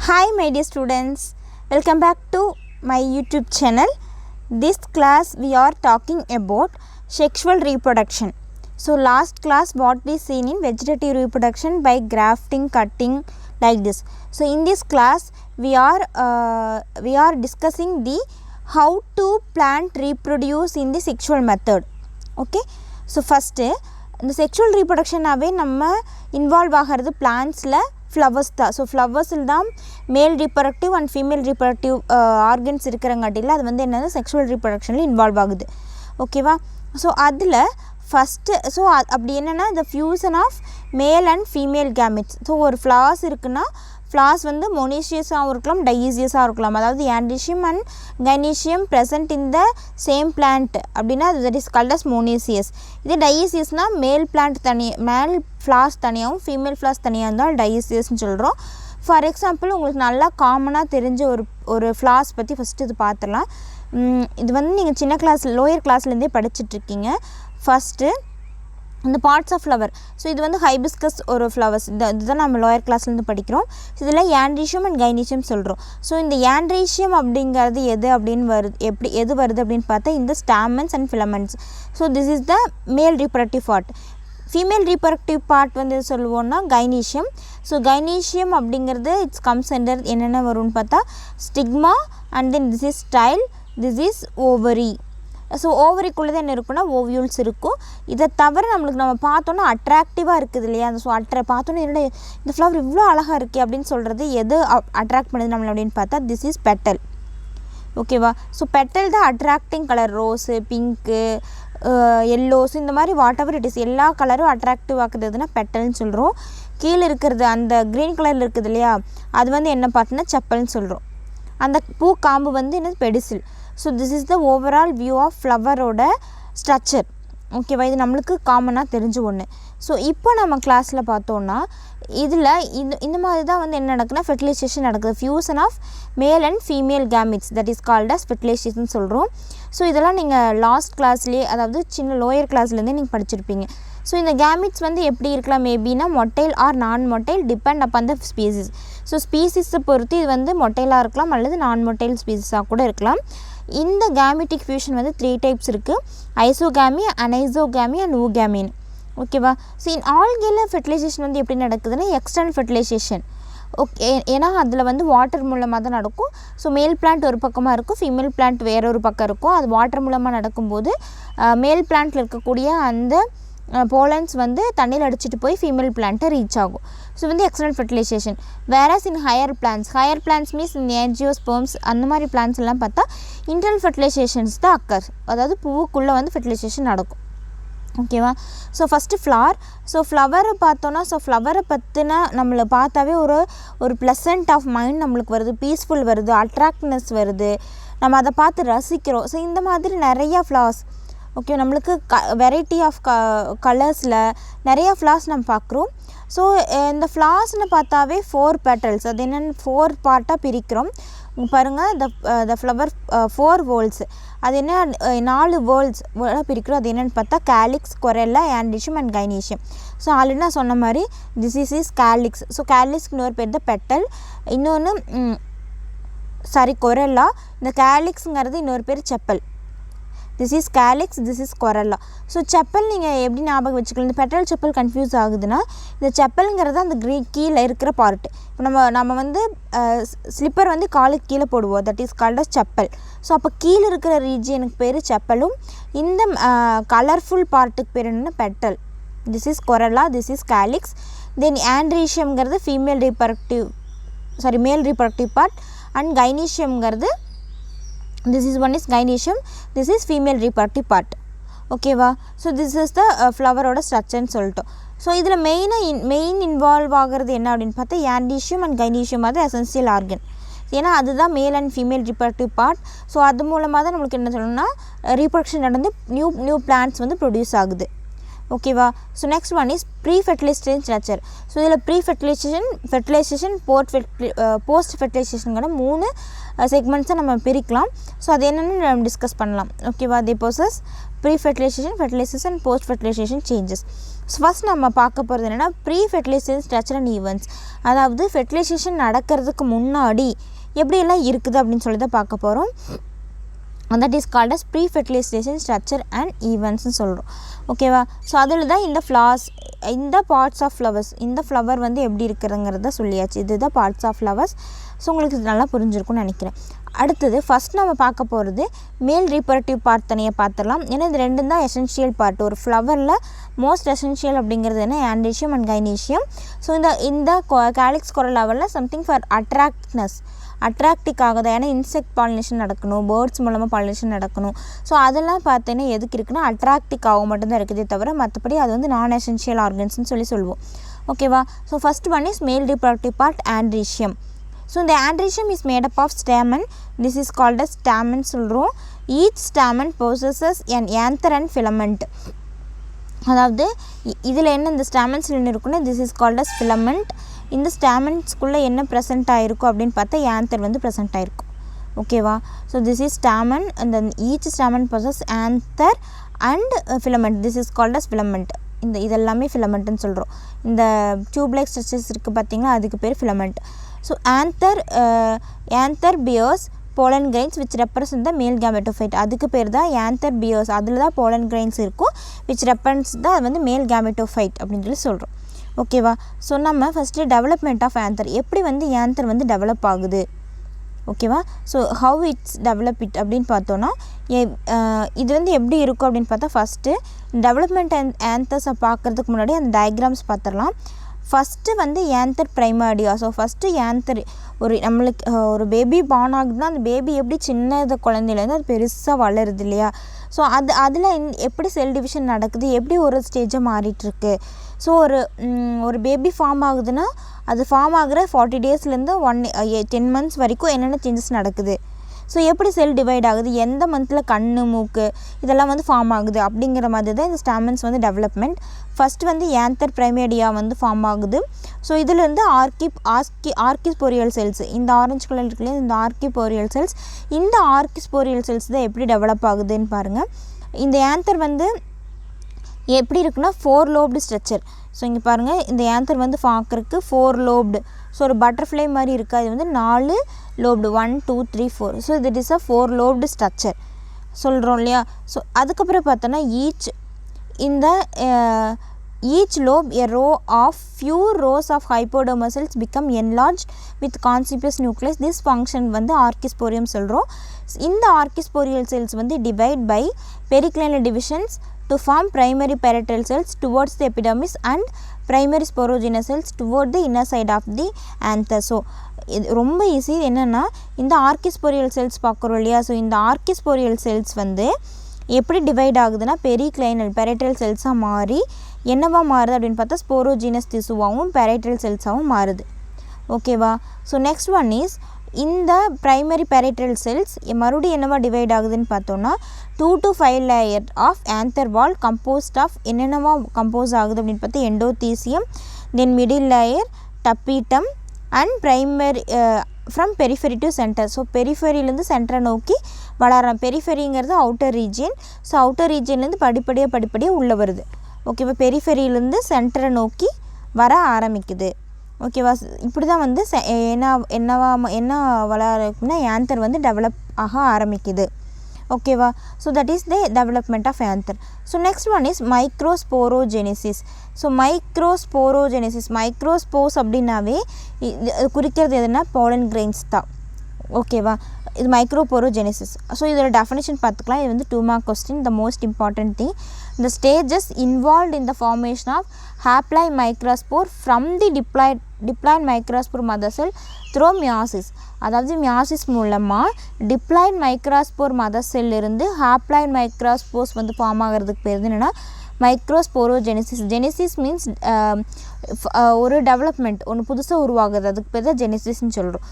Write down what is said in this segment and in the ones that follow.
Hi my dear students, welcome back to my YouTube channel. This class we are talking about sexual reproduction. So last class what we seen in vegetative reproduction by grafting, cutting like this. So in this class we are discussing the how to plant reproduce in the sexual method. Okay. So first இந்த sexual ரீப்ரொடக்ஷனாகவே நம்ம involve ஆகிறது பிளான்ட்ஸில் flowers தான். So ஃப்ளவர்ஸில் தான் male reproductive and female reproductive organs இருக்கிறங்காட்டியில் அது வந்து என்னது செக்ஷுவல் ரீப்ரொடக்ஷனில் இன்வால்வ் ஆகுது. ஓகேவா? ஸோ அதில் ஃபஸ்ட்டு அப்படி என்னென்னா இந்த fusion of male and female gametes. So ஒரு ஃப்ளார்ஸ் இருக்குன்னா ஃப்ளார்ஸ் வந்து மொனீஷியஸாகவும் இருக்கலாம், டைஈசியஸாக இருக்கலாம். அதாவது androecium and gynoecium present in the same plant அப்படின்னா that is called as monoecious. இதே டைஈசியஸ்னால் மேல் பிளான்ட் மேல் ஃப்ளார்ஸ் தனியாகவும் ஃபீமேல் ஃப்ளார்ஸ் தனியாக இருந்தால் டைஈசியஸ்ன்னு சொல்கிறோம். ஃபார் எக்ஸாம்பிள் உங்களுக்கு நல்லா காமனாக தெரிஞ்ச ஒரு ஃப்ளார்ஸ் பற்றி ஃபஸ்ட்டு இது பார்த்துடலாம். இது வந்து நீங்கள் சின்ன கிளாஸ் லோயர் கிளாஸ்லேருந்தே படிச்சுட்ருக்கீங்க. ஃபஸ்ட்டு இந்த பார்ட்ஸ் ஆஃப் ஃப்ளவர். ஸோ இது வந்து ஹைபிஸ்கஸ் ஒரு ஃப்ளவர்ஸ் இதுதான் நம்ம லோயர் கிளாஸ்லேருந்து படிக்கிறோம். இதில் ஆண்ட்ரீஷியம் அண்ட் கைனீஷியம் சொல்கிறோம். ஸோ இந்த ஆண்ட்ரீஷியம் அப்படிங்கிறது எது அப்படின்னு எது வருது அப்படின்னு பார்த்தா இந்த stamens and filaments. So this is the male reproductive part. Female reproductive part வந்து சொல்லுவோன்னா கைனீஷியம். ஸோ கைனீஷியம் அப்படிங்கிறது இட்ஸ் கம்ஸ் அண்டர் என்னென்ன வரும்னு பார்த்தா stigma and then this is style, this is ovary. So ஓவரிக்குள்ளே தான் என்ன இருக்குன்னா ஓவியூல்ஸ் இருக்கும். இதை தவிர நம்ம பார்த்தோன்னா அட்ராக்டிவாக இருக்குது இல்லையா? ஸோ பார்த்தோன்னா என்னோட இந்த ஃப்ளவர் இவ்வளோ அழகாக இருக்குது அப்படின்னு சொல்கிறது எது அட்ராக்ட் பண்ணுது நம்மளை அப்படின்னு பார்த்தா திஸ் இஸ் பெட்டல். ஓகேவா? ஸோ பெட்டல் தான் அட்ராக்டிங் கலர். ரோஸு, பிங்க்கு, எல்லோஸ், இந்த மாதிரி வாட் எவர் இட் இஸ் எல்லா கலரும் அட்ராக்டிவ் ஆக்குறதுன்னா பெட்டல்னு சொல்கிறோம். கீழே இருக்கிறது அந்த க்ரீன் கலரில் இருக்குது இல்லையா, அது வந்து என்ன பார்ட்டுன்னா செப்பல்னு சொல்கிறோம். அந்த பூ காம்பு வந்து என்னது pedicel. So this is the overall view of ஃப்ளவரோட ஸ்ட்ரக்சர். ஓகேவா? இது நம்மளுக்கு காமனாக தெரிஞ்ச ஒன்று. ஸோ இப்போ நம்ம கிளாஸில் பார்த்தோன்னா இதில் இந்த மாதிரி தான் வந்து என்ன நடக்குதுன்னா ஃபெர்டிலைசேஷன் நடக்குது. Fusion of male and female gametes that is called as fertilisation சொல்கிறோம். ஸோ இதெல்லாம் நீங்கள் லாஸ்ட் கிளாஸ்லேயே அதாவது சின்ன லோயர் கிளாஸ்லேருந்தே நீங்கள் படிச்சிருப்பீங்க. ஸோ இந்த கேமிட்ஸ் வந்து எப்படி இருக்கலாம் மேபினா motile or non motile depend upon the species. So ஸ்பீசிஸை பொறுத்து இது வந்து மொட்டைலாக இருக்கலாம் அல்லது நான் மொட்டைல் ஸ்பீசிஸாக கூட இருக்கலாம். இந்த கேமிட்டிக் ஃபியூஷன் வந்து 3 டைப்ஸ் இருக்குது: ஐசோகேமி, அனைசோகேமி அண்ட் ஊகேமின்னு. ஓகேவா? ஸோ இன் ஆல்கேல ஃபெர்டிலைசேஷன் வந்து எப்படி நடக்குதுன்னா எக்ஸ்டர்னல் ஃபெர்டிலைசேஷன். ஓகே, ஏன்னா அதில் வந்து வாட்டர் மூலமாக தான் நடக்கும். ஸோ மேல் பிளான்ட் ஒரு பக்கமாக இருக்கும், ஃபீமேல் பிளான்ட் வேற ஒரு பக்கம் இருக்கும். அது வாட்டர் மூலமாக நடக்கும்போது மேல் பிளான்ட்டில் இருக்கக்கூடிய அந்த போலன்ஸ் வந்து தண்ணியில் அடிச்சுட்டு போய் ஃபீமேல் பிளான்ட்டை ரீச் ஆகும். ஸோ வந்து external fertilisation. Whereas in higher plants means இந்த ஆஞ்சியோஸ்பெர்ம்ஸ் அந்த மாதிரி பிளான்ஸ் எல்லாம் பார்த்தா இன்டர்னல் ஃபெர்டிலைசேஷன்ஸ் தான் அக்கர். அதாவது பூவுக்குள்ளே வந்து ஃபெர்டிலைசேஷன் நடக்கும். ஓகேவா? So first flower. ஸோ ஃப்ளவரை பார்த்தோன்னா ஃப்ளவரை பற்றின நம்மளை பார்த்தாவே ஒரு ப்ளசன்ட் ஆஃப் மைண்ட் நம்மளுக்கு வருது, பீஸ்ஃபுல் வருது, அட்ராக்ட்னஸ் வருது, நம்ம அதை பார்த்து ரசிக்கிறோம். ஸோ இந்த மாதிரி நிறையா ஃப்ளார்ஸ் ஓகே நம்மளுக்கு வெரைட்டி ஆஃப் கலர்ஸில் நிறையா ஃப்ளார்ஸ் நம்ம பார்க்குறோம். ஸோ இந்த ஃப்ளார்ஸ்னு பார்த்தாவே 4 petals. அது என்னென்னு 4 பார்ட்டாக பிரிக்கிறோம். பாருங்கள், த ஃப்ளவர் 4 வேர்ல்ட்ஸ். அது என்ன 4 வேர்ல்ட்ஸ் பிரிக்கிறோம். அது என்னென்னு பார்த்தா calyx, corolla, androecium and gynoecium. So already நான் சொன்ன மாதிரி திஸ் இஸ் கேலிக்ஸ். ஸோ கேலிக்ஸ்க்கு இன்னொரு பேர் தான் பெட்டல், இன்னொன்று கொரெல்லா. இந்த கேலிக்ஸுங்கிறது இன்னொரு பேர் sepal. This is calyx, this is corolla. So sepal நீங்கள் எப்படி ஞாபகம் வச்சுக்கலாம்? இந்த பெட்டல் செப்பல் கன்ஃபியூஸ் ஆகுதுன்னா இந்த செப்பலுங்கிறது அந்த கீழே இருக்கிற பார்ட்டு. இப்போ நம்ம வந்து ஸ்லிப்பர் வந்து காலுக்கு கீழே போடுவோம், that is called as sepal. So அப்போ கீழே இருக்கிற ரீஜியனுக்கு பேர் செப்பலும், இந்த கலர்ஃபுல் பார்ட்டுக்கு பேர் என்னென்னா petal. This is corolla, this is calyx. Then ஆண்ட்ரீஷியம்ங்கிறது மேல் ரீப்ரொடக்டிவ் பார்ட் அண்ட் கைனீஷியம்ங்கிறது this is one is gynoecium, this is female reproductive part. ஓகேவா? ஸோ திஸ் இஸ் த ஃப்ளவரோட ஸ்ட்ரக்சர்னு சொல்லிட்டோம். ஸோ இதில் மெயின் இன்வால்வ் ஆகிறது என்ன அப்படின்னு பார்த்தா ஆண்ட்ரீஷியம் அண்ட் கைனீஷியம் அது எசென்சியல் ஆர்கன். ஏன்னா அதுதான் மேல் and female reproductive part. So அது மூலமாக தான் நம்மளுக்கு என்ன சொல்லணும்னா ரீப்ரொடக்ஷன் நடந்து நியூ பிளான்ட்ஸ் வந்து ப்ரொடியூஸ் ஆகுது. ஓகேவா? So next one is pre fertilisation structure. So இதில் ப்ரீ ஃபெர்டிலைசேஷன் போஸ்ட் ஃபெர்டிலைசேஷனுங்கிற 3 செக்மெண்ட்ஸை நம்ம பிரிக்கலாம். ஸோ அது என்னென்னு நம்ம டிஸ்கஸ் பண்ணலாம். ஓகேவா? The process pre fertilisation, fertilisation, post fertilisation changes. So first நம்ம பார்க்க போகிறது என்னென்னா pre fertilisation structure and events. அதாவது ஃபெர்டிலைசேஷன் நடக்கிறதுக்கு முன்னாடி எப்படியெல்லாம் இருக்குது அப்படின்னு சொல்லி தான் பார்க்க போகிறோம். that is called as pre-fertilization structure and events ன்னு சொல்கிறோம். ஓகேவா? ஸோ அதில் தான் இந்த ஃப்ளார்ஸ், இந்த பார்ட்ஸ் ஆஃப் ஃப்ளவர்ஸ், இந்த ஃப்ளவர் வந்து எப்படி இருக்குதுங்கிறத சொல்லியாச்சு. இதுதான் பார்ட்ஸ் ஆஃப் ஃப்ளவர்ஸ். ஸோ உங்களுக்கு இது நல்லா புரிஞ்சிருக்கும்னு நினைக்கிறேன். அடுத்தது ஃபஸ்ட் நம்ம பார்க்க போகிறது மேல் ரீப்ரடக்டிவ் பார்ட் தனியாக பார்த்துடலாம். ஏன்னா இது ரெண்டும் தான் எசென்ஷியல் பார்ட். ஒரு ஃப்ளவரில் மோஸ்ட் எசென்ஷியல் அப்படிங்கிறது என்ன? Androecium and gynoecium. ஸோ இந்த கேலிக்ஸ் கொரல் லெவலில் சம்திங் ஃபார் அட்ராக்டிக் ஆகுது. ஏன்னா இன்செக்ட் பாலினேஷன் நடக்கணும், பேர்ட்ஸ் மூலமாக பாலினேஷன் நடக்கணும். ஸோ அதெல்லாம் பார்த்தீங்கன்னா எதுக்கு இருக்குன்னா அட்ராக்டிக் ஆக மட்டும்தான் இருக்குதே தவிர மற்றபடி அது வந்து நான் எசென்ஷியல் ஆர்கன்ஸ்னு சொல்லுவோம். ஓகேவா? So first one is male reproductive part androecium. So இந்த androecium is made up of stamen. This is called as stamen சொல்கிறோம். Each stamen possesses an anther and filament. அதாவது இதில் என்ன இந்த ஸ்டாமன்ஸில் என்ன இருக்குன்னா this is called as filament. இந்த ஸ்டாமன்ஸ்குள்ளே என்ன ப்ரெசென்ட் ஆகிருக்கும் அப்படின்னு பார்த்தா ஆந்தர் வந்து ப்ரெசென்ட் ஆகிருக்கும். ஓகேவா? So this is stamen. அந்த each stamen possesses anther and filament. This is called as filament. இதெல்லாமே ஃபிலமெண்ட்டுன்னு சொல்கிறோம். இந்த டியூப்லைக் ஸ்ட்ரக்சர்ஸ் இருக்குது பார்த்திங்களா, அதுக்கு பேர் filament. So anther bears pollen grains which represent the male gametophyte. அதுக்கு பேர் தான் anther bears. அதில் தான் pollen grains இருக்கும் which represents தான் வந்து மேல் gametophyte அப்படின்னு சொல்லி சொல்கிறோம். ஓகேவா? ஸோ நம்ம ஃபஸ்ட்டு டெவலப்மெண்ட் ஆஃப் ஆந்தர், எப்படி வந்து ஆந்தர் வந்து டெவலப் ஆகுது. ஓகேவா? So how it's develop it அப்படின்னு பார்த்தோன்னா இது வந்து எப்படி இருக்கும் அப்படின்னு பார்த்தா ஃபஸ்ட்டு டெவலப்மெண்ட் ஆந்தர்ஸை பார்க்குறதுக்கு முன்னாடி அந்த டயக்ராம்ஸ் பார்த்துடலாம். ஃபஸ்ட்டு வந்து ஆந்தர் ப்ரைமார்டியா. ஸோ ஃபஸ்ட்டு ஆந்தர் நம்மளுக்கு ஒரு பேபி பார்ன் ஆகுதுன்னா அந்த பேபி எப்படி சின்ன குழந்தையிலேருந்து அது பெருசாக வளருது இல்லையா? ஸோ அதில் எப்படி செல் டிவிஷன் நடக்குது, எப்படி ஒரு ஸ்டேஜாக மாறிட்டுருக்கு. ஸோ ஒரு பேபி ஃபார்ம் ஆகுதுன்னா அது ஃபார்ம் ஆகிற 40 டேஸ்லேருந்து 10 months வரைக்கும் என்னென்ன சேஞ்சஸ் நடக்குது. ஸோ எப்படி செல் டிவைட் ஆகுது, எந்த மந்தில் கண், மூக்கு இதெல்லாம் வந்து ஃபார்ம் ஆகுது அப்படிங்கிற மாதிரி தான் இந்த ஸ்டாமன்ஸ் வந்து டெவலப்மெண்ட். ஃபஸ்ட்டு வந்து ஆந்தர் ப்ரைமேடியா வந்து ஃபார்ம் ஆகுது. ஸோ இதிலேருந்து ஆர்கிஸ்போரியல் செல்ஸ், இந்த ஆரஞ்சு கலர் இருக்குல்லையா, இந்த ஆர்கிஸ்போரியல் செல்ஸ், இந்த ஆர்கிஸ்போரியல் செல்ஸ் தான் எப்படி டெவலப் ஆகுதுன்னு பாருங்கள். இந்த ஆந்தர் வந்து எப்படி இருக்குன்னா 4 lobed ஸ்ட்ரக்சர். ஸோ இங்கே பாருங்கள், இந்த ஆந்தர் வந்து பார்க்குறதுக்கு 4 lobed. ஸோ ஒரு பட்டர்ஃப்ளை மாதிரி இருக்குது. அது வந்து 4 lobed, 1 2 3 4. ஸோ இது இஸ் அ 4 lobed ஸ்ட்ரக்சர் சொல்கிறோம் இல்லையா? ஸோ அதுக்கப்புறம் பார்த்தோன்னா each lobe a row of few rows of hypodermal cells become enlarged with conspicuous nucleus. This function வந்து ஆர்கிஸ்போரியம் சொல்கிறோம். இந்த ஆர்கிஸ்போரியல் செல்ஸ் வந்து divide by periclinal divisions to form primary parietal cells towards the epidermis and primary sporogenous cells toward the inner side of the anther. So இது ரொம்ப easy. என்னென்னா இந்த archesporial cells பார்க்குறோம் இல்லையா? ஸோ இந்த ஆர்கிஸ்போரியல் செல்ஸ் வந்து எப்படி டிவைட் ஆகுதுன்னா பெரிக்ளைனல் பேரேட்டல் செல்ஸாக மாறி என்னவா மாறுது அப்படின்னு பார்த்தா ஸ்போரோஜீனஸ் திசுவாகவும் பேரேட்டல் செல்ஸாகவும் மாறுது. ஓகேவா? ஸோ நெக்ஸ்ட் ஒன் இஸ் இந்த ப்ரைமரி பேரேட்டல் செல்ஸ் மறுபடியும் என்னவா டிவைட் ஆகுதுன்னு பார்த்தோன்னா 2 to 5 layer of anther wall composed of என்னென்னவா கம்போஸ் ஆகுது அப்படின்னு பார்த்தா endothecium, then middle layer, tapetum and primary from periphery to centre. So பெரிஃபெரியிலேருந்து சென்டரை நோக்கி வளரான். பெரிஃபெரிங்கிறது அவுட்டர் ரீஜியன். ஸோ அவுட்டர் ரீஜியன்லேருந்து படிப்படியாக உள்ளே வருது. ஓகேவா? பெரிஃபெரியிலேருந்து சென்டரை நோக்கி வர ஆரம்பிக்குது. ஓகேவா? இப்படி தான் வந்து என்ன வளருக்குன்னா ஆந்தர் வந்து டெவலப் ஆக ஆரம்பிக்குது. ஓகேவா? So that is the development of anther. So next one is microsporogenesis. So microspores அப்படின்னாவே குறிக்கிறது எதுனா போலன் கிரெயின்ஸ் தான். ஓகேவா? இது மைக்ரோபோரோஜெனிசிஸ். ஸோ இதோட டெஃபினேஷன் பார்த்துக்கலாம். இது வந்து 2 mark question. The most important thing, the stages involved in the formation of haploid microspore from the diploid microspore mother cell through meiosis. அதாவது மியாசிஸ் மூலமாக டிப்ளாய்ட் மைக்ரோஸ்போர் மதர் செல் இருந்து ஹாப்ளாய்ட் மைக்ரோஸ்போர்ஸ் வந்து form ஆகிறதுக்கு பேர் என்னென்னா microsporogenesis. Genesis means ஒரு development, ஒன்று புதுசாக உருவாகுது, அதுக்கு பேர் தான் ஜெனிசிஸ்ன்னு சொல்கிறோம்.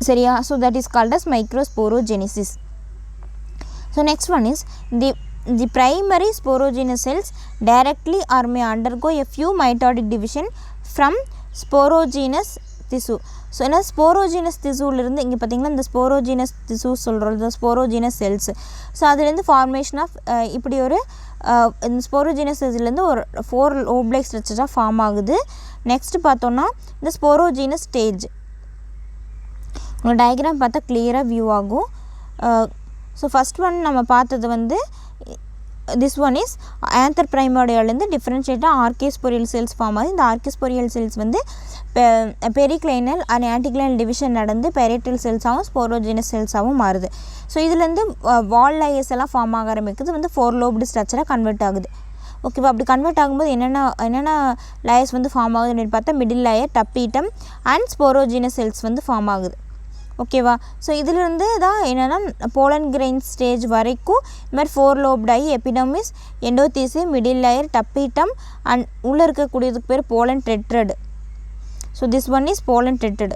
சரியா? So that is called as microsporogenesis. So next one is the primary sporogenous cells directly or may undergo a few mitotic division from sporogenous tissue. So ஏன்னா ஸ்போரோஜீனஸ் திசுவிலிருந்து இங்கே பார்த்திங்கன்னா இந்த ஸ்போரோஜீனஸ் திசு சொல்கிறோம், இந்த ஸ்போரோஜீனஸ் செல்ஸ். ஸோ அதுலேருந்து formation of இப்படி ஒரு இந்த ஸ்போரோஜீனஸ் ஸ்டேஜ்லேருந்து ஒரு 4 லோப் லைக் ஸ்ட்ரக்சராக ஃபார்ம் ஆகுது. நெக்ஸ்ட் பார்த்தோன்னா இந்த ஸ்போரோஜீனஸ் ஸ்டேஜ் உங்கள் டயக்ராம் பார்த்தா கிளியராக வியூ ஆகும். ஸோ ஃபஸ்ட் ஒன் நம்ம பார்த்தது வந்து திஸ் ஒன் இஸ் ஆந்தர் பிரைமோடியாலேருந்து டிஃப்ரென்ஷியேட்டாக ஆர்கேஸ்போரியல் செல்ஸ் ஃபார்ம் ஆகுது. இந்த ஆர்கேஸ்போரியல் செல்ஸ் வந்து பெரிக்ளைனல் அண்ட் ஆன்டிக்ளைனல் டிவிஷன் நடந்து பெரேட்டல் செல்ஸாகவும் ஸ்போரோஜீனஸ் செல்ஸாகவும் மாறுது. ஸோ இதுலேருந்து வால் லேயர்ஸ் எல்லாம் ஃபார்ம் ஆக ஆரம்பிக்குது, வந்து 4 லோப்டு ஸ்ட்ரக்சராக கன்வெர்ட் ஆகுது. ஓகேவா, அப்படி கன்வெர்ட் ஆகும்போது என்னென்ன லேயர்ஸ் வந்து ஃபார்ம் ஆகுது அப்படின்னு பார்த்தா middle layer, tapetum and sporogenous cells வந்து ஃபார்ம் ஆகுது. ஓகேவா, ஸோ இதிலிருந்து தான் என்னென்னா போலன் கிரெயின் ஸ்டேஜ் வரைக்கும் இந்த மாதிரி 4 லோப்டாகி epidermis, endothecium, middle layer, tapetum and உள்ளே இருக்கக்கூடியதுக்கு பேர் pollen tetrad. So this one is pollen tetrad.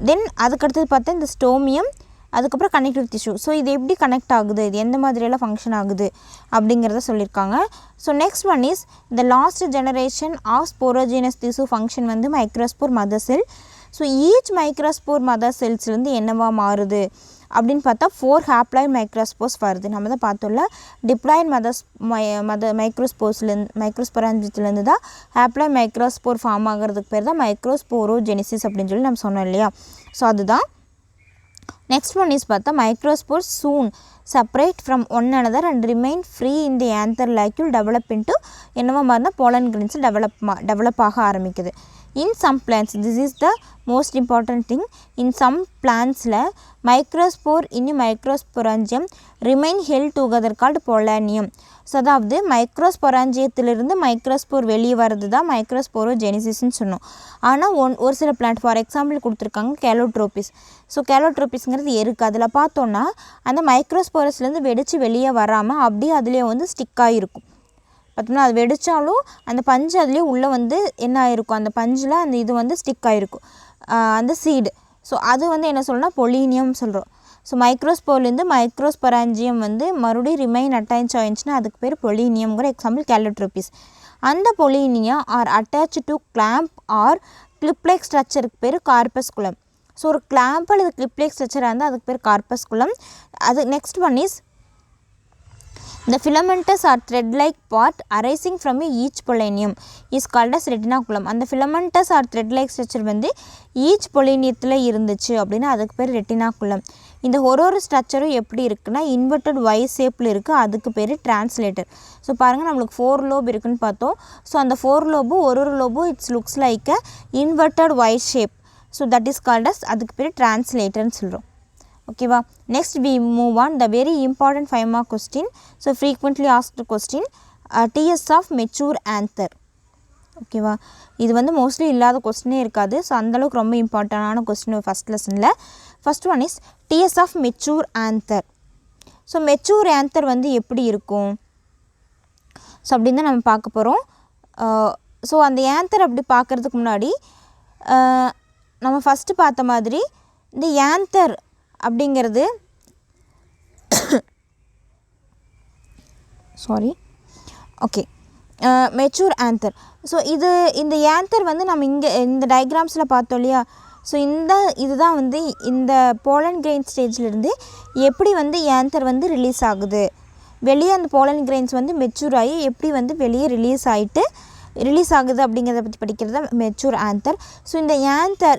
Then அதுக்கடுத்தது பார்த்தா இந்த ஸ்டோமியம், அதுக்கப்புறம் கனெக்டிவ் டிஷ்யூ. ஸோ இது எப்படி கனெக்ட் ஆகுது, இது எந்த மாதிரியெல்லாம் ஃபங்க்ஷன் ஆகுது அப்படிங்கிறத சொல்லியிருக்காங்க. ஸோ நெக்ஸ்ட் ஒன் இஸ் இந்த last generation of sporogenous tissue function வந்து microspore mother cell. So each microspore mother செல்ஸ்லேருந்து என்னவா மாறுது அப்படின்னு பார்த்தா 4 ஹாப்ளாய்ட் மைக்ரோஸ்போர்ஸ் வருது. நம்ம தான் பார்த்தோம்ல, டிப்ளாய்ட் மைக்ரோஸ்போராஞ்சியத்துலேருந்து தான் ஹாப்ளாய்ட் மைக்ரோஸ்போர் ஃபார்ம் ஆகிறதுக்கு பேர் தான் மைக்ரோஸ்போரோஜெனிசிஸ் அப்படின்னு சொல்லி நம்ம சொன்னோம் இல்லையா. ஸோ அதுதான். நெக்ஸ்ட் ஒன் இஸ் பார்த்தா microspores soon separate from one another and remain free in the anther vacuole develop into என்னவா மாதிரினா போலன் கிரெயின்ஸ் டெவலப் ஆக ஆரம்பிக்குது. In some plants, this is the most important thing, in some plants microspore in microsporangium remain held together called polonium. So அதாவது மைக்ரோஸ்பொராஞ்சியத்திலிருந்து microspore வெளியே வர்றது தான் மைக்ரோஸ்போரோஜெனிசிஸ்ன்னு சொன்னோம். ஆனால் ஒரு சில பிளான்ட் ஃபார் எக்ஸாம்பிள் கொடுத்துருக்காங்க கேலோட்ரோபிஸ். ஸோ கேலோட்ரோபிஸ்ங்கிறது எருக்கு. அதில் பார்த்தோன்னா அந்த மைக்ரோஸ்போரஸ்லேருந்து வெடித்து வெளியே வராமல் அப்படியே அதுலேயே வந்து ஸ்டிக்காக இருக்கும். பார்த்தோம்னா அது வெடித்தாலும் அந்த பஞ்சு அதுலேயே உள்ளே வந்து என்ன ஆகிருக்கும், அந்த பஞ்சில் அந்த இது வந்து ஸ்டிக் ஆகிருக்கும், அந்த சீடு. ஸோ அது வந்து என்ன சொல்லணும்னா பொலீனியம் சொல்கிறோம். ஸோ மைக்ரோஸ்போர்லேருந்து மைக்ரோஸ்பொராஞ்சியம் வந்து மறுபடியும் ரிமைன் அட்டாச் ஆயிடுச்சுன்னா அதுக்கு பேர் பொலீனியம்ங்கிற எக்ஸாம்பிள் கேலோட்ரோபிஸ். அந்த pollinia are attach to clamp or cliplike ஸ்ட்ரக்சருக்கு பேர் கார்பஸ்குலம். ஸோ ஒரு கிளாம்ப் அல்லது கிளிப்லைக் ஸ்ட்ரக்சராக இருந்தால் அதுக்கு பேர் கார்பஸ்குலம். அது next one is the filamentous or thread-like part arising from each polonium is called as retinaculum. அந்த filamentous or thread-like structure வந்து each poloniumத்தில் இருந்துச்சு அப்படின்னா அதுக்கு பேர் retinaculum. இந்த ஒரு ஸ்ட்ரக்சரும் எப்படி இருக்குன்னா இன்வெர்டட் Y ஷேப்பில் இருக்குது, அதுக்கு பேர் டிரான்ஸ்லேட்டர். ஸோ பாருங்கள், நம்மளுக்கு 4 லோப் இருக்குன்னு பார்த்தோம். ஸோ அந்த 4 லோபும் ஒரு லோபும் it's looks like a inverted Y shape. So that is called as, அதுக்கு பேர் டிரான்ஸ்லேட்டர்னு சொல்கிறோம். ஓகேவா, next we move on the very important 5 mark question. So frequently asked question, TS of mature anther. ஓகேவா, இது வந்து மோஸ்ட்லி இல்லாத கொஸ்டினே இருக்காது. ஸோ அந்தளவுக்கு ரொம்ப இம்பார்ட்டண்டான கொஸ்டின் ஃபஸ்ட் லெசனில். First one is TS of mature anther. So mature anther வந்து எப்படி இருக்கும் ஸோ அப்படின்னு தான் நம்ம பார்க்க போகிறோம். ஸோ அந்த ஆந்தர் அப்படி பார்க்குறதுக்கு முன்னாடி நம்ம ஃபஸ்ட்டு பார்த்த மாதிரி இந்த ஆந்தர் அப்படிங்கிறது மெச்சூர் ஆந்தர். ஸோ இந்த ஆந்தர் வந்து நம்ம இங்கே இந்த டயக்ராம்ஸில் பார்த்தோம் இல்லையா. ஸோ இதுதான் வந்து இந்த போலன் கிரெயின் ஸ்டேஜ்லேருந்து எப்படி வந்து ஆந்தர் வந்து ரிலீஸ் ஆகுது வெளியே, அந்த போலன் கிரெயின்ஸ் வந்து மெச்சூர் ஆகி எப்படி வந்து வெளியே ரிலீஸ் ஆகுது அப்படிங்கிறத பற்றி படிக்கிறது தான் மெச்சூர் ஆந்தர். ஸோ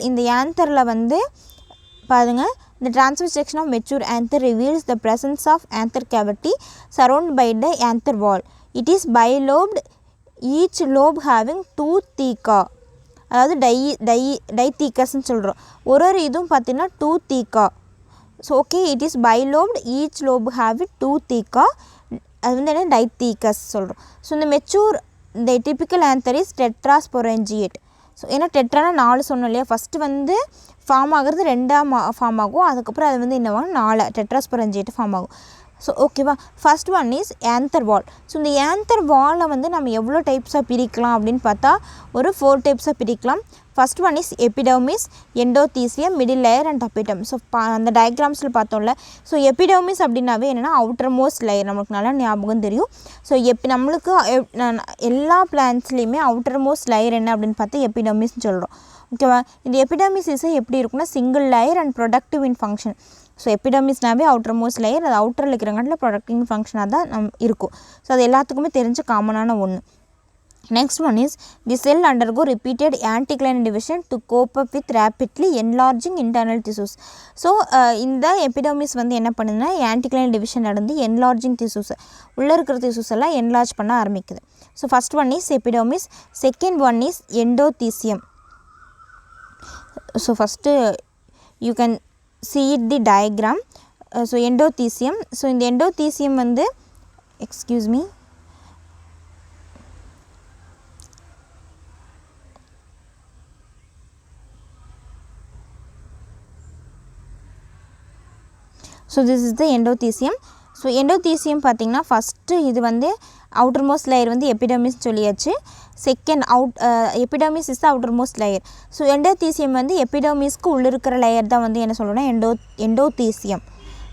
இந்த ஆந்தரில் வந்து பாருங்கள், the transverse section of mature anther reveals the presence of anther cavity surrounded by the anther wall. It is bilobed, each lobe having 2 theca. அதாவது டைத்தீக்கஸ்ன்னு சொல்கிறோம். ஒரு இதுவும் பார்த்தீங்கன்னா 2 theca. So okay, it is bilobed, each lobe have 2 theca. அது வந்து என்ன டைத்தீக்கஸ் சொல்கிறோம். So இந்த மெச்சூர் இந்த டிப்பிக்கல் ஆந்தர் இஸ் டெட்ராஸ்பொராஞ்சியேட். ஸோ ஏன்னா டெட்ரானா 4 சொன்னோம் இல்லையா. ஃபஸ்ட்டு வந்து ஃபார்ம் ஆகிறது 2ஆம் ஃபார்ம் ஆகும், அதுக்கப்புறம் அது வந்து என்னவாகும் 4 டெட்ராஸ்பொராஞ்சியேட் ஃபார்ம் ஆகும். ஸோ ஓகேவா, first one is anther wall. So இந்த ஆந்தர் வாலை வந்து நம்ம எவ்வளோ டைப்ஸாக பிரிக்கலாம் அப்படின்னு பார்த்தா ஒரு 4 டைப்ஸாக பிரிக்கலாம். First one is epidermis, endothecium, middle layer and tapetum. So அந்த டயக்ராம்ஸில் பார்த்தோம்ல. ஸோ எபிடர்மிஸ் அப்படின்னாவே என்னென்னா அவுட்டர் மோஸ்ட் லேயர், நம்மளுக்கு நல்லா ஞாபகம் தெரியும். ஸோ நம்மளுக்கு எல்லா பிளான்ட்ஸ்லேயுமே அவுட்டர் மோஸ்ட் லேயர் என்ன அப்படின்னு பார்த்தா எபிடர்மிஸ்ன்னு சொல்கிறோம். ஓகேவா, இந்த எபிடர்மிஸ் எப்படி இருக்குன்னா single layer and protective in function. So எபிடர்மிஸ்னாவே அவுட்டர் மோஸ்ட் லேயர், அது அவுட்டரில் இருக்கிறங்காட்டில் ப்ரொடக்டிங் ஃபங்க்ஷனாக தான் இருக்கும். ஸோ அது எல்லாத்துக்குமே தெரிஞ்ச காமனான ஒன்று. Next one is the cell undergo repeated anticlinal division to cope up with rapidly enlarging internal tissues. So இந்த எபிடர்மிஸ் வந்து என்ன பண்ணுதுன்னா anticlinal division நடந்து enlarging tissues உள்ளே இருக்கிற tissues எல்லாம் enlarge பண்ண ஆரம்பிக்குது. So first one is epidermis, second one is endothecium. So first you can see it the diagram. So endothecium, so இந்த எண்டோதீசியம் வந்து excuse me, so this is the endothecium. So endothecium பார்த்திங்கன்னா first இது வந்து outer most layer வந்து epidermis சொல்லியாச்சு. Second epidermis is the outer most layer. So endothecium வந்து எபிடர்மிஸ்க்கு உள்ளே இருக்கிற லேயர் தான் வந்து என்ன சொல்லணும்னா எண்டோதீசியம்.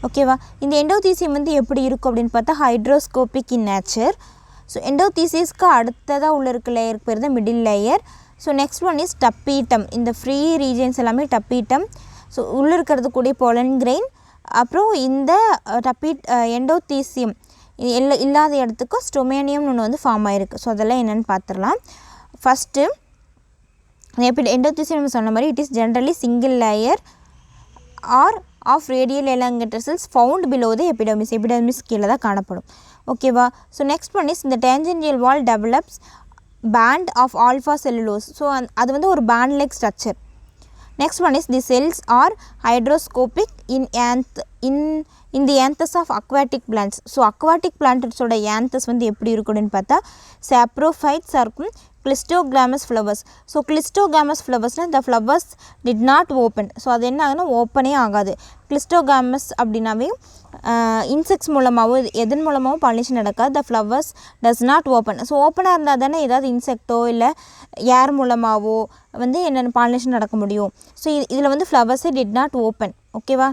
ஓகேவா? இந்த எண்டோதீசியம் வந்து எப்படி இருக்கும் அப்படின்னு பார்த்தா ஹைட்ரோஸ்கோபிக் இன் நேச்சர். ஸோ எண்டோதீசியஸ்க்கு அடுத்ததாக உள்ள இருக்க லேயருக்கு பேர் தான் middle layer. So next one is tapetum. இந்த ஃப்ரீ ரீஜன்ஸ் எல்லாமே டப்பீட்டம். ஸோ உள்ளே இருக்கிறது கூடிய பொலன் கிரெயின். அப்புறம் இந்த எண்டோதீசியம் இல்லாத இடத்துக்கு ஸ்டொமேனியம்னு ஒன்று வந்து ஃபார்ம் ஆகிருக்கு. ஸோ அதெல்லாம் என்னென்னு பார்த்துடலாம். ஃபஸ்ட்டு எண்டோதீசியம் சொன்ன மாதிரி it is generally single layer or of radial elongated cells found below the epidermis கீழே தான் காணப்படும். ஓகேவா? ஸோ நெக்ஸ்ட் ஒன் இஸ் இந்த tangential wall develops band of alpha cellulose. So அது வந்து ஒரு band like structure. Next one is the cells are hydroscopic in the anthers of aquatic plants. So aquatic plants ஓட anthers வந்து எப்படி இருக்குன்னு பார்த்தா saprophytes இருக்கும், கிளிஸ்டோகிராமஸ் ஃப்ளவர்ஸ். ஸோ கிளிஸ்டோகிராமஸ் ஃப்ளவர்ஸ்னால் the flowers did not open. So அது என்ன ஆகுதுன்னா ஓப்பனே ஆகாது. கிளிஸ்டோகிராமஸ் அப்படின்னாவே இன்செக்ட்ஸ் மூலமாகவோ எதன் மூலமாகவும் பாலினேஷன் நடக்காது. த flowers does not open. So ஓப்பனாக இருந்தால் தானே ஏதாவது இன்செக்டோ இல்லை ஏர் மூலமாகவோ வந்து என்னென்ன பாலினேஷன் நடக்க முடியும். ஸோ இதில் வந்து ஃப்ளவர்ஸே டிட் நாட் ஓப்பன். ஓகேவா?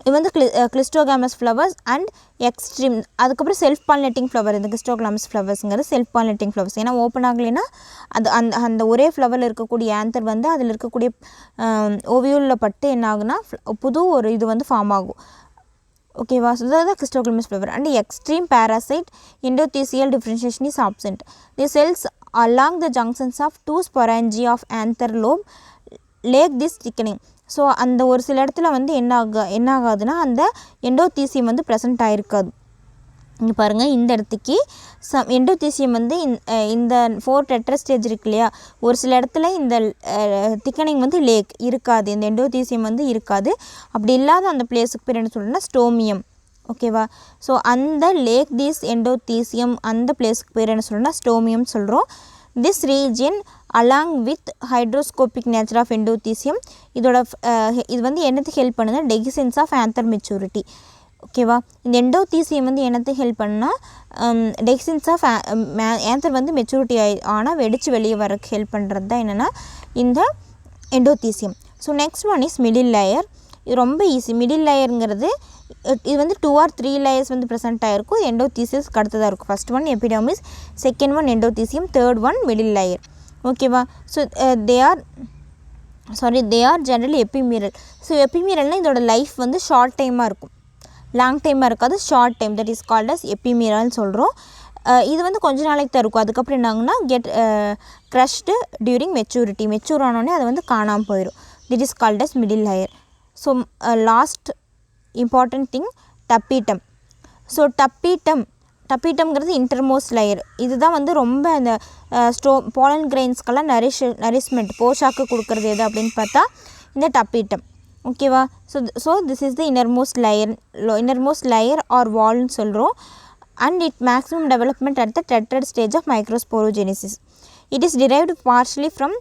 இது வந்து கிளிஸ்டோகிராமஸ் ஃப்ளவர்ஸ் அண்ட் எக்ஸ்ட்ரீம். அதுக்கப்புறம் செல்ஃப் பாலினேட்டிங் ஃப்ளவர். இந்த கிளிஸ்டோகிராமஸ் ஃப்ளவர்ஸுங்கிறது செல்ஃப் பாலினேட்டிங் ஃப்ளவர்ஸ். ஏன்னா ஓப்பன் ஆகலைன்னா அது அந்த ஒரே ஃப்ளவரில் இருக்கக்கூடிய ஆந்தர் வந்து அதில் இருக்கக்கூடிய ஓவியூலில் பட்டு என்ன ஆகுனா புது ஒரு இது வந்து ஃபார்ம் ஆகும். ஓகேவா? ஸோ தான் cleistogamous flower. And extreme parasite endothecial differentiation is absent. The cells along the junctions of two sporangia of anther lobe lack this thickening. So அந்த ஒரு சில இடத்துல வந்து என்ன ஆகாதுன்னா அந்த எண்டோதீசியம் வந்து ப்ரெசென்ட் ஆகிருக்காது. இங்கே பாருங்கள், இந்த இடத்துக்கு எண்டோதீசியம் வந்து இந்த 4 டெட்ரா ஸ்டேஜ் இருக்கு இல்லையா, ஒரு சில இடத்துல இந்த திக்கனிங் வந்து லேக் இருக்காது, இந்த எண்டோதீசியம் வந்து இருக்காது. அப்படி இல்லாத அந்த பிளேஸுக்கு பேர் என்ன சொல்கிறேன்னா ஸ்டோமியம். ஓகேவா? ஸோ அந்த லேக் திஸ் எண்டோதீசியம் அந்த பிளேஸுக்கு பேர் என்ன சொல்கிறோன்னா ஸ்டோமியம் சொல்கிறோம். This region along with hygroscopic nature of endothecium இது வந்து என்னத்துக்கு ஹெல்ப் பண்ணுது? Dehiscence of anther maturity. ஓகேவா? இந்த எண்டோதீசியம் வந்து என்னத்துக்கு ஹெல்ப் பண்ணுன்னா டெகிசன்ஸ் ஆஃப் ஆந்தர் வந்து மெச்சூரிட்டி ஆனால் வெடித்து வெளியே வரக்கு ஹெல்ப் பண்ணுறது தான் என்னென்னா இந்த endothecium. So next one is middle layer. இது ரொம்ப ஈஸி. மிடில் லேயருங்கிறது இது வந்து 2 or 3 லேயர்ஸ் வந்து ப்ரெசென்ட் ஆகிருக்கும். எண்டோதீசியஸ்க்கு அடுத்ததாக இருக்கும். First one epidermis, second one endothecium, third one middle layer. ஓகேவா? So they are generally ephemeral. So எபிமீரல்னால் இதோட லைஃப் வந்து ஷார்ட் டைமாக இருக்கும், லாங் டைமாக இருக்காது, short time. That is called as எபிமீரல்னு சொல்கிறோம். இது வந்து கொஞ்ச நாளைக்கு தான் இருக்கும். அதுக்கப்புறம் என்ன ஆகுனா get crushed during maturity. Mature ஆனோடனே அது வந்து காணாமல் போயிடும். That is called as middle layer. So last important thing tapetum. So டப்பீட்டம்ங்கிறது இன்டர்மோஸ்ட் லேயர். இதுதான் வந்து ரொம்ப அந்த போலன் கிரெயின்ஸ்க்கெல்லாம் நரிஷ்மெண்ட் போஷாக்கு கொடுக்குறது எது அப்படின்னு பார்த்தா இந்த டப்பீட்டம். ஓகேவா? So this is the innermost layer or வால்னு சொல்கிறோம். And it maximum development at the tetrad stage of microsporogenesis. It is derived partially from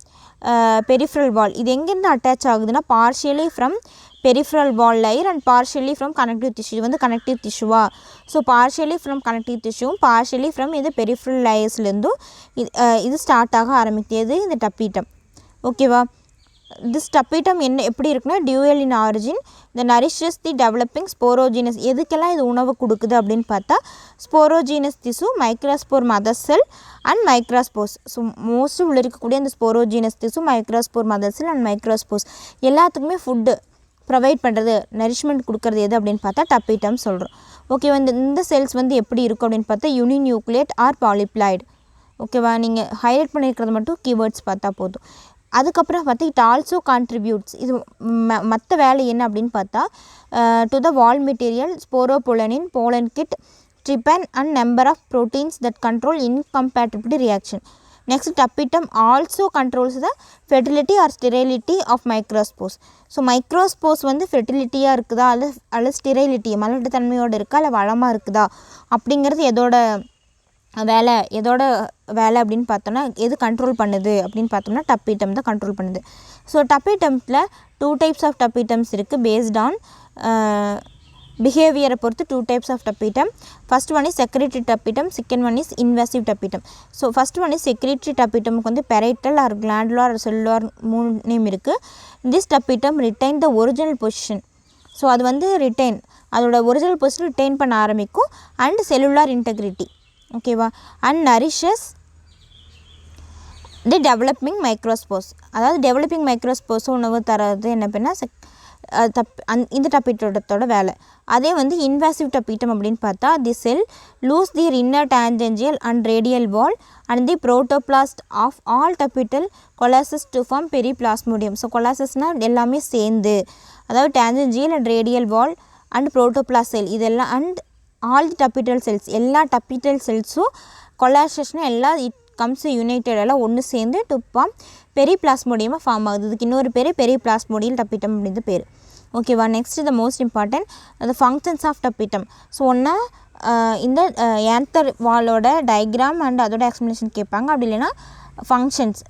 peripheral wall. இது எங்கேருந்து அட்டாச் ஆகுதுன்னா partially from peripheral wall layer and partially from connective tissue. இது வந்து connective டிஷ்யூவா? So partially from connective டிஷ்யூவும் partially from இது peripheral லேயர்ஸ்லேருந்தும் இது ஸ்டார்ட் ஆக ஆரம்பிக்கிறது இந்த டப்பீட்டம். ஓகேவா? திஸ் டப்பீட்டம் எப்படி இருக்குன்னா dual in origin the nourishes the developing sporogenous. எதுக்கெல்லாம் இது உணவு கொடுக்குது அப்படின்னு பார்த்தா ஸ்போரோஜீனஸ் திசு, microspore mother sell and microspores. So most உள்ள இருக்கக்கூடிய அந்த ஸ்போரோஜீனஸ் திசு, microspore mother sell and microspores எல்லாத்துக்குமே ப்ரொவைட் பண்ணுறது, நரிஷ்மெண்ட் கொடுக்குறது எது அப்படின்னு பார்த்தா டப்பிட்டம் சொல்கிறோம். ஓகேவா, இந்த செல்ஸ் வந்து எப்படி இருக்கும் அப்படின்னு பார்த்தா யூனிநியூக்ளியேட் ஆர் பாலிப்ளாய்டு. ஓகேவா, நீங்கள் ஹைலைட் பண்ணியிருக்கிறது மட்டும் கீவேர்ட்ஸ் பார்த்தா போதும். அதுக்கப்புறம் பார்த்தா இட் ஆல்சோ கான்ட்ரிபியூட்ஸ், இது மற்ற வேலை என்ன அப்படின்னு பார்த்தா to the wall material, sporopollenin, pollen kit, tryphine and number of proteins that control incompatibility reaction. Next, tapetum also controls the fertility or sterility of microspores. So microspores வந்து ஃபெர்டிலிட்டியாக இருக்குதா அல்லது ஸ்டெரைலிட்டி மலட்டு தன்மையோடு இருக்கா இல்லை வளமாக இருக்குதா அப்படிங்கிறது எதோட வேலை அப்படின்னு பார்த்தோம்னா எது கண்ட்ரோல் பண்ணுது அப்படின்னு பார்த்தோம்னா டப்பிட்டம் தான் கண்ட்ரோல் பண்ணுது. ஸோ டப்பிட்டம்ஸில் 2 types ஆஃப் டப்பிட்டம்ஸ் இருக்குது பேஸ்ட் ஆன் பிஹேவியரை பொறுத்து 2 types of tapetum. First one is secretory tapetum, second one is invasive tapetum. So first one is secretory டப்பிட்டமுக்கு வந்து parietal or glandular cellular 3 name இருக்குது. This tapetum retain the original position. So அது வந்து retain, அதோட original position retain பண்ண ஆரம்பிக்கும். And cellular integrity. ஓகேவா, and nourishes the developing microspores. அதாவது டெவலப்பிங் மைக்ரோஸ்போர்ஸ் உணவு தரது என்ன அப்படின்னா இந்த டப்பிட்டத்தோட வேலை. அதே வந்து இன்வாசிவ் டப்பிட்டம் அப்படின்னு பார்த்தா the cell loose their inner tangential and radial wall and the protoplast of all tapetal coalesces to form periplasmodium. So கொலாசஸ்னால் எல்லாமே சேர்ந்து, அதாவது tangential and radial wall and protoplast cell இதெல்லாம் and all the tapetal cells, எல்லா tapetal செல்ஸும் கொலாசஸ்னால் எல்லாம் it comes United எல்லாம் ஒன்று சேர்ந்து டு ஃபார்ம் பெரிபிளாஸ்மோடியமாக ஃபார்ம் ஆகுது. இதுக்கு இன்னொரு பேர் பெரிபிளாஸ்மோடியல் டப்பிட்டம் அப்படின்ற பேர். ஓகேவா, next the most important the functions of tapetum. So ஒன்றா இந்த ஏந்தர் வாலோட டயக்ராம் அண்ட் அதோட எக்ஸ்ப்ளனேஷன் கேட்பாங்க. அப்படி இல்லைன்னா ஃபங்க்ஷன்ஸ்,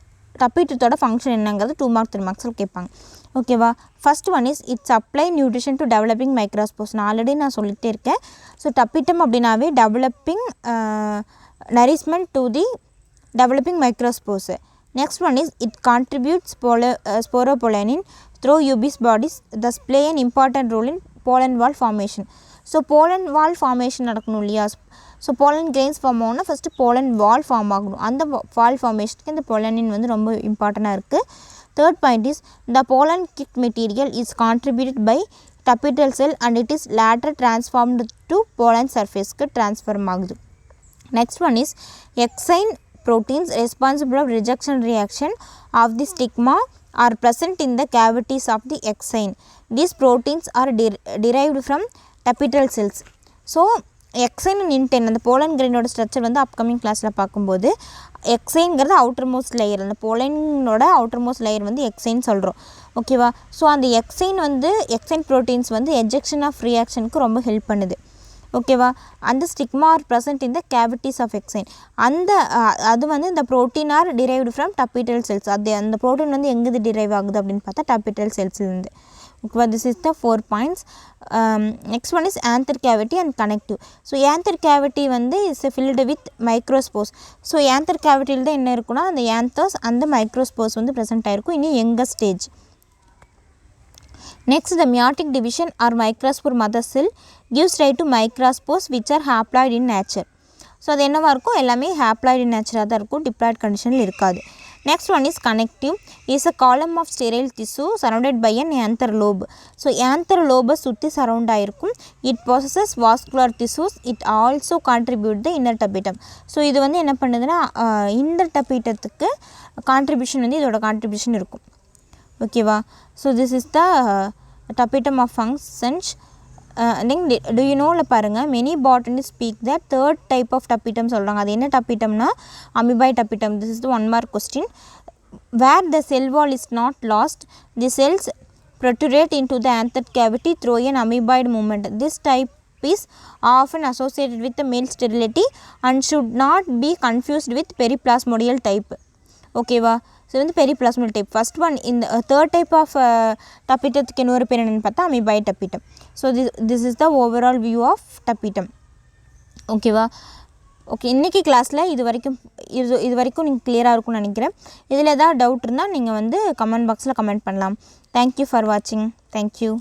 டப்பிட்டத்தோட ஃபங்க்ஷன் என்னங்கிறது 2 மார்க் 3 மார்க்ஸில் கேட்பாங்க. ஓகேவா, first one is it supply nutrition to developing microspores. நான் ஆல்ரெடி சொல்லிகிட்டே இருக்கேன். ஸோ டப்பிட்டம் அப்படின்னாவே developing nourishment to the developing microspores. Next one is it contributes sporopollenin through UBS bodies, thus play an important role in pollen wall formation. So pollen wall formation நடக்கணும் இல்லையா? So pollen grains form ஆகணும்னா first pollen wall form ஆகணும். அந்த wall formationக்கு இந்த pollenin வந்து ரொம்ப இம்பார்ட்டண்ட்டாக இருக்குது. Third point is the pollen kit material is contributed by tapetal cell and it is later transformed to pollen surfaceக்கு transform ஆகுது. Next one is exine proteins responsible of rejection reaction of the stigma are present in the cavities of the exine. These proteins are derived from tapetal cells. So exine and intine அந்த pollen grainoட structure வந்து upcoming கிளாஸில் பார்க்கும்போது எக்ஸைன்கிறது outer most layer, அந்த போலனோட outer most layer வந்து exine சொல்கிறோம். ஓகேவா, ஸோ அந்த எக்ஸைன் ப்ரோட்டீன்ஸ் வந்து எஜெக்ஷன் ஆஃப் ரியாக்ஷனுக்கு ரொம்ப ஹெல்ப் பண்ணுது. ஓகேவா, அந்த stigma are present in the cavities of exine. அது வந்து இந்த protein are derived from tapetal cells. அந்த ப்ரோட்டீன் வந்து எங்கே டிரைவ் ஆகுது அப்படின்னு பார்த்தா டப்பிட்டல் செல்ஸ்லேருந்து. ஓகேவா, this is the 4 points. Next one is anther cavity and connective. So anther cavity வந்து is filled with microspores. So anther கேவிட்டியில் தான் என்ன இருக்குன்னா அந்த ஆந்தர்ஸ் அந்த மைக்ரோஸ்போர்ஸ் வந்து ப்ரெசென்ட் ஆகிருக்கும் இன்னும் எங்கள் stage. Next, the meiotic division or microspore mother cell gives rise to microspores which are haploid in nature. So அது என்னவாக இருக்கும், எல்லாமே haploid in nature தான் இருக்கும், diploid conditionல் இருக்காது. Next one is connective. is a column of sterile tissue surrounded by an anther lobe. So anther lobe சுற்றி surround ஆகிருக்கும். It possesses vascular tissues. It also contribute the inner tapetum. So இது வந்து என்ன பண்ணுதுன்னா இந்த டப்பிட்டத்துக்கு contribution வந்து இதோட contribution இருக்கும். ஓகேவா, so this is the tapetum of functions. do you know பாருங்கள் many botanists speak that third type of tapetum சொல்கிறாங்க. அது என்ன டப்பிட்டம்னா amoeboid tapetum. this is the 1 mark question. where the cell wall is not lost, the cells protrude into the anther cavity through an amoeboid movement. this type is often associated with the male sterility and should not be confused with periplasmodial type. ஓகேவா, so வந்து periplasmal type. First one இந்த third type of டப்பிட்டத்துக்கு இன்னொரு பேர் என்னென்னு பார்த்தா amoeboid tapetum. So this is the overall view of tapetum. ஓகேவா, okay, இன்றைக்கி கிளாஸில் இது வரைக்கும் நீங்கள் கிளியராக இருக்கும்னு நினைக்கிறேன். இதில் ஏதாவது டவுட் இருந்தால் நீங்கள் வந்து கமெண்ட் பாக்ஸில் கமெண்ட் பண்ணலாம். தேங்க்யூ ஃபார் வாட்சிங். தேங்க்யூ.